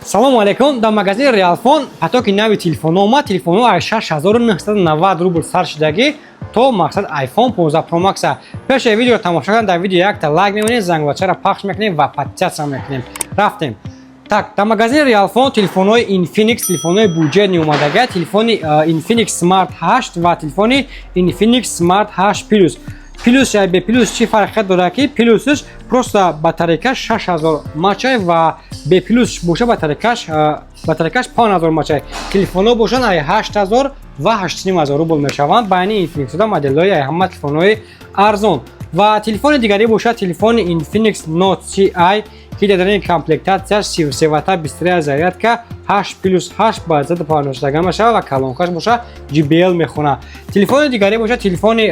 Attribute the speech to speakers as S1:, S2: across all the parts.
S1: салому алейкум. Дар магазини Realfon патоки нави телефон омад. Телефонҳо 6990 рубл сар шудагӣ то мақсад iPhone 15 Pro Max. Пеш видео тамошо кардем, дар видео якта лайк мемонем, зангбачаро пахш мекунем ва подписатсия мекунем. Рафтем. Так, дар магазини Realfon телефонҳои Infinix, телефонҳои буҷетни омадага, телефони Infinix Smart 8 ва телефони Infinix Smart 8 Plus. Плюс یا به پلوس چی فرق داره که پلوسش просто батарейкаш 6000 мачай ва به پلوس باشه батарейкаш 5000 мачай. телефонҳо бошанд 8000 ва 8500 рубл мешаванд. байни Infinix да модельҳои ҳама телефонҳои арзон. ва телефони дигари боша телефони Infinix Note CI ки дар ин комплектатсияш 33 ватта бистрия зарядка 8+8 ба 150 мешавад ва калонкаш боша JBL мехона. телефони дигари боша телефони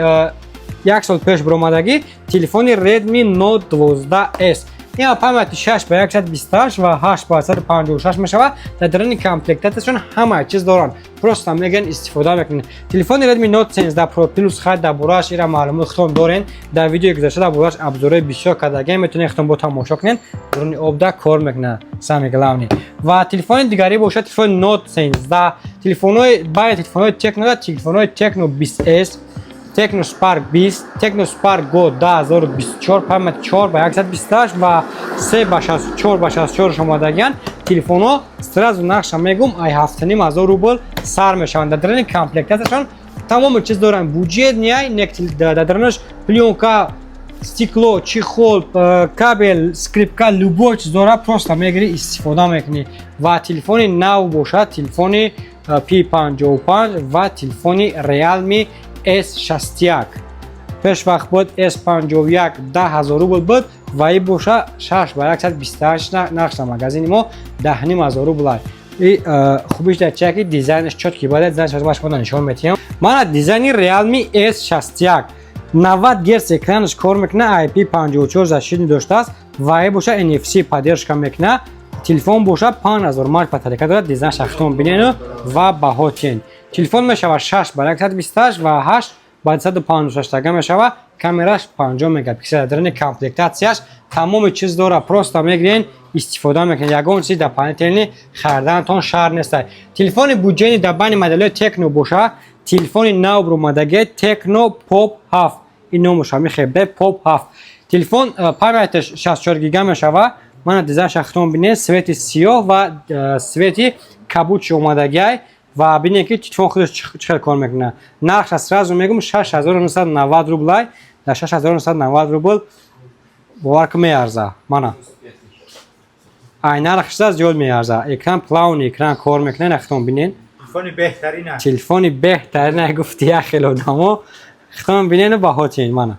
S1: یک سال پیش برآمدگی تلفن Redmi Note 12S. این پایمت 6 با 128 و 8 با 156 میشود. در این کامپلکتاتشون همه چیز دارن. پروست هم میگن استفاده میکنین. تلفن Redmi Note 13 Pro Plus خرید در بورش ایرا معلومات خودتون دارین. در ویدیو گذشته در بورش ابزارهای بسیار کردگی میتونین خودتون با تماشا کنین. درون آبدا کار میکنه. سامی گلاونی. و تلفن دیگری باشه تلفن Note 13. تلفن‌های باید تلفن‌های تکنو تلفن‌های تکنو 20S Tecno Spark 20, Tecno Spark Go 2024 پایمت 4 با 128 و 3 با 64 با 64 شمادگیان تلفن‌ها سراز نقش میگم ای 7500 روبل سر میشوند. در این کامپلکتاتشون تمام چیز دارن. بودجه نیای نکتیل درنش پلیونکا стекло, чехол, кабел, скрипка, любой чиз дора просто мегири истифода мекунӣ. ва телефони нав бошад телефони P55 ва телефони Realme S61. пеш вақт буд S51 10000 рубл буд ва ин боша 6 ба 128 нақш дар магазини мо 10500 рубл аст. и хубиш дар чия ки дизайнаш чотки буда дизайнаш аз шумо нишон метиҳам. мана дизайни Realme S61 90 Гц экранаш кор мекуна, IP54 защитни доштааст ва ин боша NFC поддержка мекуна. телефон боша 5000 мах батарейка дорад. дизайнаш ахтон бинену ва баҳо чен. телефон мешавад 6 ба 128 ва 8 ба 156 мешавад. камераш 50 мегапиксел. дар ин комплектатсияш тамоми чиз дора. просто мегирин истифода мекунед. ягон чизи дар панели хариданатон шар нест. телефони буҷени дар байни моделҳои Tecno боша телефони нав бромадаги Tecno Pop 7. ин номаш мехебе Pop 7. телефон памяташ 64 гига мешавад. мана дизайнаш ахтон бинед свети сиёҳ ва свети кабучи омадагиай ва бинед ки телефон худаш чӣ кор мекуна. нархаш сразу мегум 6990 рублай. дар 6990 рубл бовар ки меарза. мана ай нархаш зиёд меарза. экран плавни экран кор мекуна. ахтон бинед телефони беҳтарина гуфти яхел одамо ахтон бинед баҳо чен. мана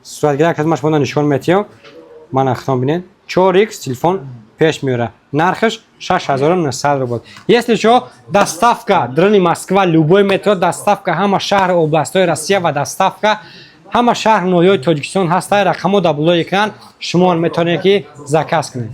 S1: суратгирак аз машмо нишон метиҳам. мана ахтон бинед 4x телефон пеш меора. нархаш 6900 рубл. если что доставка драни Москва любой метро доставка ҳама шаҳр областҳои Россия ва доставка ҳама шаҳр ноҳияҳои Тоҷикистон ҳаст. рақамҳо дар булои экран шумо метавонед ки заказ кунед.